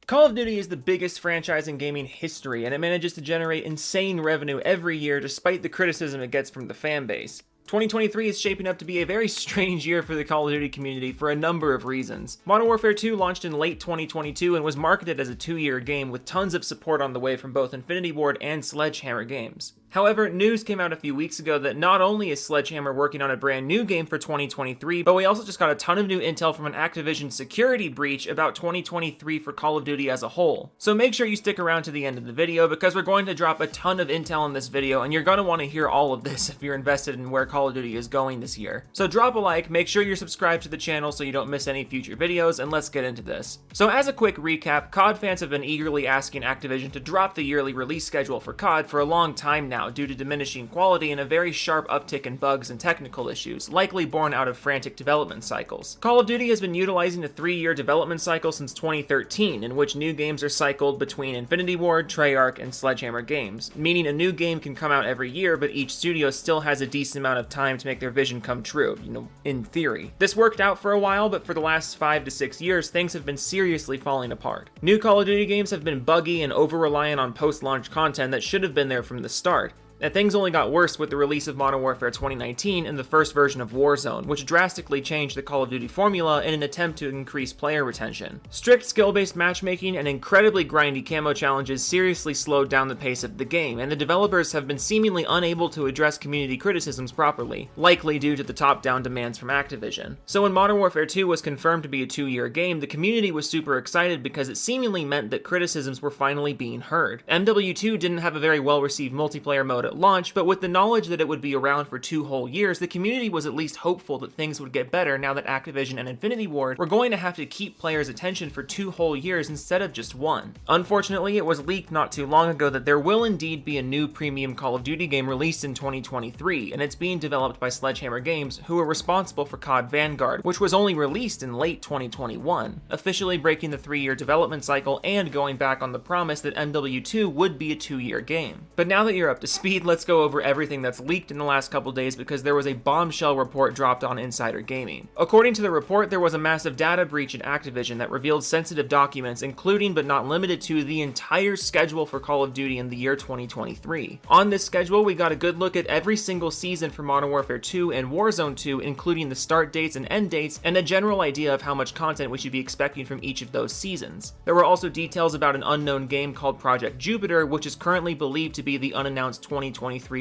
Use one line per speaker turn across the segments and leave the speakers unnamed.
Call of Duty is the biggest franchise in gaming history, and it manages to generate insane revenue every year despite the criticism it gets from the fanbase. 2023 is shaping up to be a very strange year for the Call of Duty community for a number of reasons. Modern Warfare 2 launched in late 2022 and was marketed as a 2-year game with tons of support on the way from both Infinity Ward and Sledgehammer Games. However, news came out a few weeks ago that not only is Sledgehammer working on a brand new game for 2023, but we also just got a ton of new intel from an Activision security breach about 2023 for Call of Duty as a whole. So make sure you stick around to the end of the video because we're going to drop a ton of intel in this video and you're going to want to hear all of this if you're invested in where Call of Duty is going this year. So drop a like, make sure you're subscribed to the channel so you don't miss any future videos, and let's get into this. So as a quick recap, CoD fans have been eagerly asking Activision to drop the yearly release schedule for CoD for a long time now due to diminishing quality and a very sharp uptick in bugs and technical issues, likely born out of frantic development cycles. Call of Duty has been utilizing a 3-year development cycle since 2013, in which new games are cycled between Infinity Ward, Treyarch, and Sledgehammer Games, meaning a new game can come out every year, but each studio still has a decent amount of time to make their vision come true, in theory. This worked out for a while, but for the last 5 to 6 years, things have been seriously falling apart. New Call of Duty games have been buggy and over-reliant on post-launch content that should have been there from the start. And things only got worse with the release of Modern Warfare 2019 and the first version of Warzone, which drastically changed the Call of Duty formula in an attempt to increase player retention. Strict skill-based matchmaking and incredibly grindy camo challenges seriously slowed down the pace of the game, and the developers have been seemingly unable to address community criticisms properly, likely due to the top-down demands from Activision. So when Modern Warfare 2 was confirmed to be a 2-year game, the community was super excited because it seemingly meant that criticisms were finally being heard. MW2 didn't have a very well-received multiplayer mode at launch, but with the knowledge that it would be around for 2 whole years, the community was at least hopeful that things would get better now that Activision and Infinity Ward were going to have to keep players' attention for 2 whole years instead of just 1. Unfortunately, it was leaked not too long ago that there will indeed be a new premium Call of Duty game released in 2023, and it's being developed by Sledgehammer Games, who are responsible for CoD Vanguard, which was only released in late 2021, officially breaking the 3-year development cycle and going back on the promise that MW2 would be a 2-year game. But now that you're up to speed, let's go over everything that's leaked in the last couple days because there was a bombshell report dropped on Insider Gaming. According to the report, there was a massive data breach at Activision that revealed sensitive documents, including but not limited to the entire schedule for Call of Duty in the year 2023. On this schedule, we got a good look at every single season for Modern Warfare 2 and Warzone 2, including the start dates and end dates, and a general idea of how much content we should be expecting from each of those seasons. There were also details about an unknown game called Project Jupiter, which is currently believed to be the unannounced 2023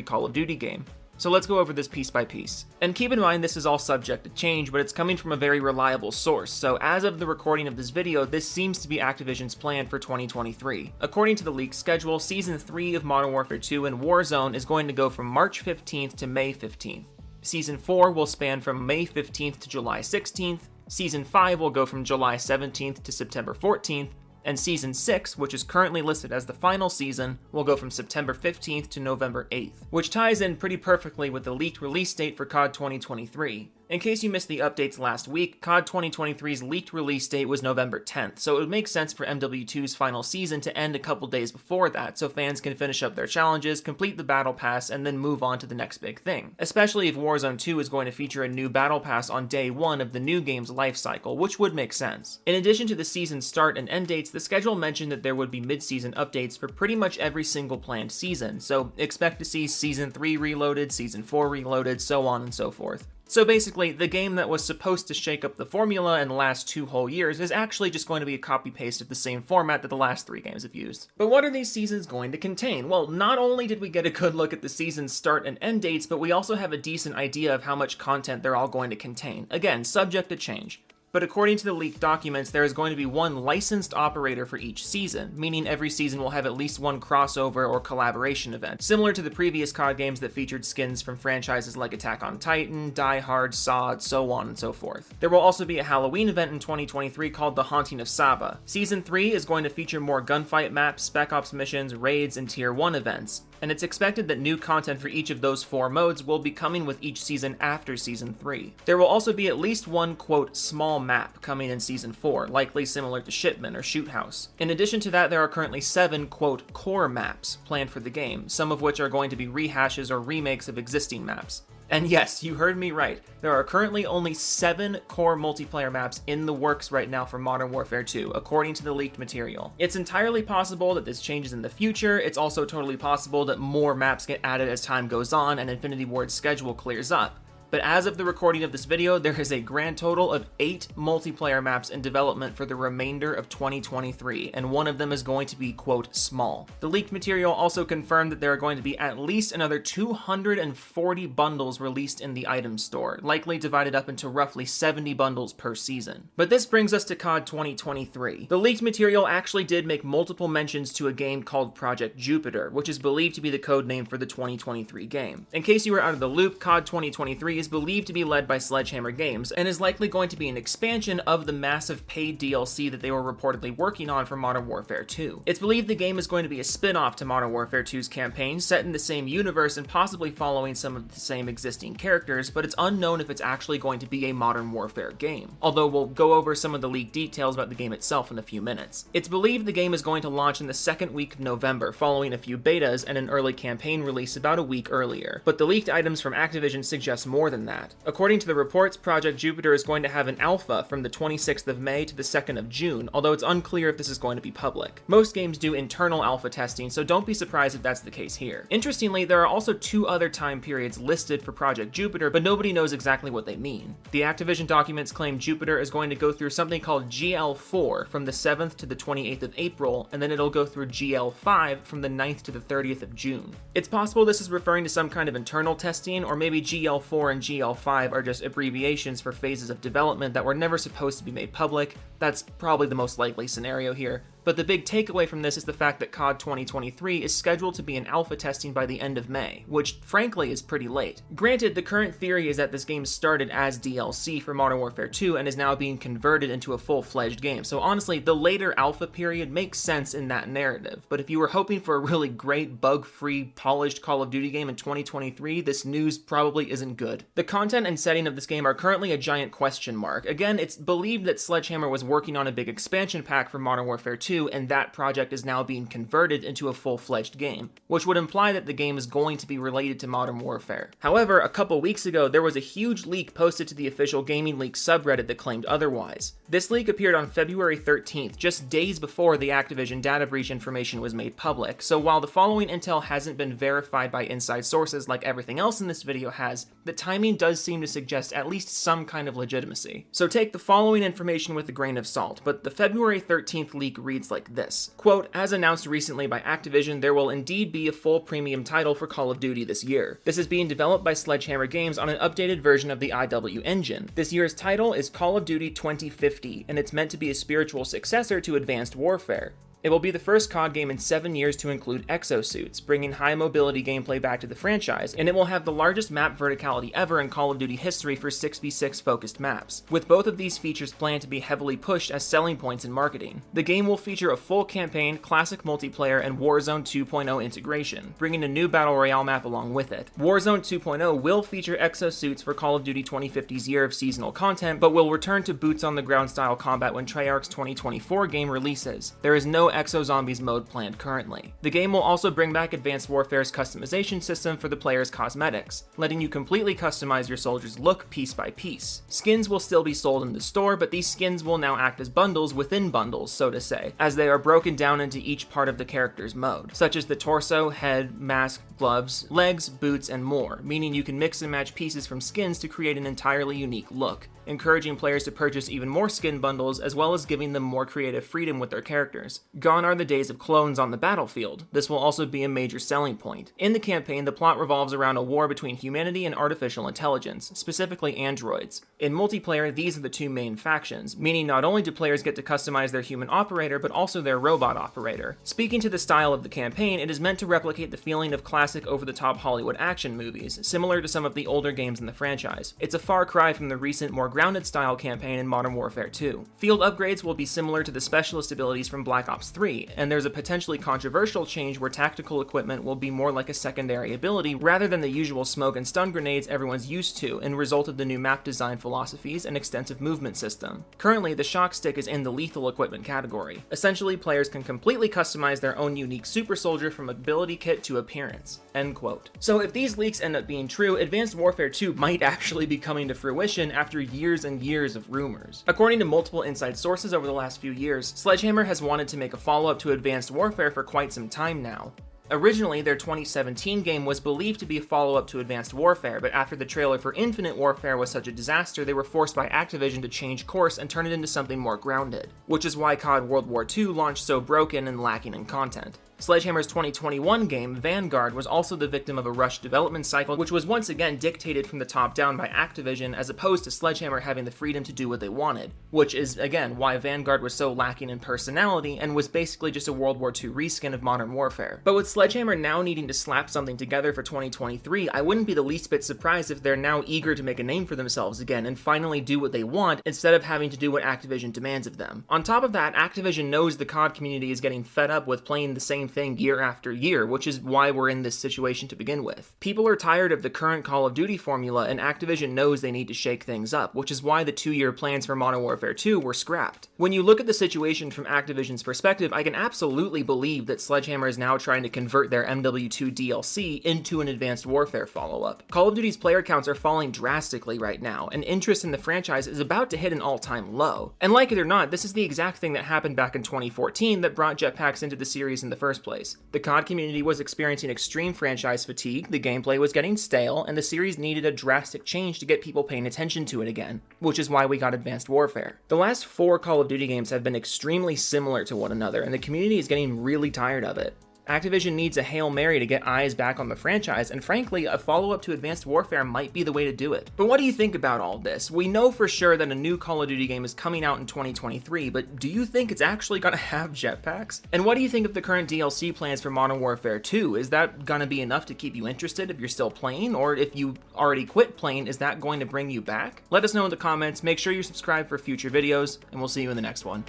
Call of Duty game. So let's go over this piece by piece. And keep in mind this is all subject to change, but it's coming from a very reliable source, so as of the recording of this video, this seems to be Activision's plan for 2023. According to the leaked schedule, Season 3 of Modern Warfare 2 and Warzone is going to go from March 15th to May 15th. Season 4 will span from May 15th to July 16th, Season 5 will go from July 17th to September 14th, and Season 6, which is currently listed as the final season, will go from September 15th to November 8th, which ties in pretty perfectly with the leaked release date for CoD 2023. In case you missed the updates last week, CoD 2023's leaked release date was November 10th, so it would make sense for MW2's final season to end a couple days before that, so fans can finish up their challenges, complete the battle pass, and then move on to the next big thing. Especially if Warzone 2 is going to feature a new battle pass on day 1 of the new game's life cycle, which would make sense. In addition to the season's start and end dates, the schedule mentioned that there would be mid-season updates for pretty much every single planned season, so expect to see Season 3 reloaded, Season 4 reloaded, so on and so forth. So basically, the game that was supposed to shake up the formula and last 2 whole years is actually just going to be a copy-paste of the same format that the last 3 games have used. But what are these seasons going to contain? Well, not only did we get a good look at the season's start and end dates, but we also have a decent idea of how much content they're all going to contain. Again, subject to change. But according to the leaked documents, there is going to be 1 licensed operator for each season, meaning every season will have at least 1 crossover or collaboration event, similar to the previous CoD games that featured skins from franchises like Attack on Titan, Die Hard, SOD, so on and so forth. There will also be a Halloween event in 2023 called The Haunting of Saba. Season 3 is going to feature more gunfight maps, spec ops missions, raids, and Tier 1 events, and it's expected that new content for each of those 4 modes will be coming with each season after Season 3. There will also be at least 1, quote, small map coming in Season 4, likely similar to Shipment or Shoot House. In addition to that, there are currently 7, quote, core maps planned for the game, some of which are going to be rehashes or remakes of existing maps. And yes, you heard me right. There are currently only 7 core multiplayer maps in the works right now for Modern Warfare 2, according to the leaked material. It's entirely possible that this changes in the future. It's also totally possible that more maps get added as time goes on and Infinity Ward's schedule clears up. But as of the recording of this video, there is a grand total of 8 multiplayer maps in development for the remainder of 2023, and one of them is going to be, quote, small. The leaked material also confirmed that there are going to be at least another 240 bundles released in the item store, likely divided up into roughly 70 bundles per season. But this brings us to CoD 2023. The leaked material actually did make multiple mentions to a game called Project Jupiter, which is believed to be the code name for the 2023 game. In case you were out of the loop, CoD 2023 is believed to be led by Sledgehammergames and is likely going to be an expansion of the massive paid DLC that they were reportedly working on for Modern Warfare 2. It's believed the game is going to be a spin-off to Modern Warfare 2's campaign, set in the same universe and possibly following some of the same existing characters, but it's unknown if it's actually going to be a Modern Warfare game, although we'll go over some of the leaked details about the game itself in a few minutes. It's believed the game is going to launch in the second week of November, following a few betas and an early campaign release about a week earlier, but the leaked items from Activision suggest more than that. According to the reports, Project Jupiter is going to have an alpha from the 26th of May to the 2nd of June, although it's unclear if this is going to be public. Most games do internal alpha testing, so don't be surprised if that's the case here. Interestingly, there are also 2 other time periods listed for Project Jupiter, but nobody knows exactly what they mean. The Activision documents claim Jupiter is going to go through something called GL4 from the 7th to the 28th of April, and then it'll go through GL5 from the 9th to the 30th of June. It's possible this is referring to some kind of internal testing, or maybe GL4 and GL5 are just abbreviations for phases of development that were never supposed to be made public. That's probably the most likely scenario here. But the big takeaway from this is the fact that CoD 2023 is scheduled to be in alpha testing by the end of May, which frankly is pretty late. Granted, the current theory is that this game started as DLC for Modern Warfare 2 and is now being converted into a full-fledged game, so honestly, the later alpha period makes sense in that narrative. But if you were hoping for a really great, bug-free, polished Call of Duty game in 2023, this news probably isn't good. The content and setting of this game are currently a giant question mark. Again, it's believed that Sledgehammer was working on a big expansion pack for Modern Warfare 2, and that project is now being converted into a full-fledged game, which would imply that the game is going to be related to Modern Warfare. However, a couple weeks ago, there was a huge leak posted to the official VideoGameLeaks subreddit that claimed otherwise. This leak appeared on February 13th, just days before the Activision data breach information was made public, so while the following intel hasn't been verified by inside sources like everything else in this video has, the timing does seem to suggest at least some kind of legitimacy. So take the following information with a grain of salt, but the February 13th leak reads like this. Quote, as announced recently by Activision, there will indeed be a full premium title for Call of Duty this year. This is being developed by Sledgehammer Games on an updated version of the IW engine. This year's title is Call of Duty 2050, and it's meant to be a spiritual successor to Advanced Warfare. It will be the first CoD game in 7 years to include exosuits, bringing high mobility gameplay back to the franchise, and it will have the largest map verticality ever in Call of Duty history for 6v6 focused maps, with both of these features planned to be heavily pushed as selling points in marketing. The game will feature a full campaign, classic multiplayer, and Warzone 2.0 integration, bringing a new Battle Royale map along with it. Warzone 2.0 will feature exosuits for Call of Duty 2050's year of seasonal content, but will return to boots on the ground style combat when Treyarch's 2024 game releases. There is no Exo Zombies mode planned currently. The game will also bring back Advanced Warfare's customization system for the player's cosmetics, letting you completely customize your soldier's look piece by piece. Skins will still be sold in the store, but these skins will now act as bundles within bundles, so to say, as they are broken down into each part of the character's mode, such as the torso, head, mask, gloves, legs, boots, and more, meaning you can mix and match pieces from skins to create an entirely unique look, encouraging players to purchase even more skin bundles as well as giving them more creative freedom with their characters. Gone are the days of clones on the battlefield. This will also be a major selling point. In the campaign, the plot revolves around a war between humanity and artificial intelligence, specifically androids. In multiplayer, these are the two main factions, meaning not only do players get to customize their human operator, but also their robot operator. Speaking to the style of the campaign, it is meant to replicate the feeling of classic over-the-top Hollywood action movies, similar to some of the older games in the franchise. It's a far cry from the recent, more grounded style campaign in Modern Warfare 2. Field upgrades will be similar to the specialist abilities from Black Ops 3, and there's a potentially controversial change where tactical equipment will be more like a secondary ability rather than the usual smoke and stun grenades everyone's used to, and result of the new map design philosophies and extensive movement system. Currently, the shock stick is in the lethal equipment category. Essentially, players can completely customize their own unique super soldier from ability kit to appearance. End quote. So if these leaks end up being true, Advanced Warfare 2 might actually be coming to fruition after years and years of rumors. According to multiple inside sources over the last few years, Sledgehammer has wanted to make a follow-up to Advanced Warfare for quite some time now. Originally, their 2017 game was believed to be a follow-up to Advanced Warfare, but after the trailer for Infinite Warfare was such a disaster, they were forced by Activision to change course and turn it into something more grounded, which is why CoD World War II launched so broken and lacking in content. Sledgehammer's 2021 game, Vanguard, was also the victim of a rushed development cycle, which was once again dictated from the top down by Activision, as opposed to Sledgehammer having the freedom to do what they wanted, which is, again, why Vanguard was so lacking in personality and was basically just a World War II reskin of Modern Warfare. But with Sledgehammer now needing to slap something together for 2023, I wouldn't be the least bit surprised if they're now eager to make a name for themselves again and finally do what they want instead of having to do what Activision demands of them. On top of that, Activision knows the CoD community is getting fed up with playing the same thing year after year, which is why we're in this situation to begin with. People are tired of the current Call of Duty formula, and Activision knows they need to shake things up, which is why the 2-year plans for Modern Warfare 2 were scrapped. When you look at the situation from Activision's perspective, I can absolutely believe that Sledgehammer is now trying to convert their MW2 DLC into an Advanced Warfare follow-up. Call of Duty's player counts are falling drastically right now, and interest in the franchise is about to hit an all-time low. And like it or not, this is the exact thing that happened back in 2014 that brought jetpacks into the series in the first place. The CoD community was experiencing extreme franchise fatigue, the gameplay was getting stale, and the series needed a drastic change to get people paying attention to it again, which is why we got Advanced Warfare. The last 4 Call of Duty games have been extremely similar to one another, and the community is getting really tired of it. Activision needs a Hail Mary to get eyes back on the franchise, and frankly, a follow-up to Advanced Warfare might be the way to do it. But what do you think about all this? We know for sure that a new Call of Duty game is coming out in 2023, but do you think it's actually gonna have jetpacks? And what do you think of the current DLC plans for Modern Warfare 2? Is that gonna be enough to keep you interested if you're still playing? Or if you already quit playing, is that going to bring you back? Let us know in the comments, make sure you're subscribed for future videos, and we'll see you in the next one.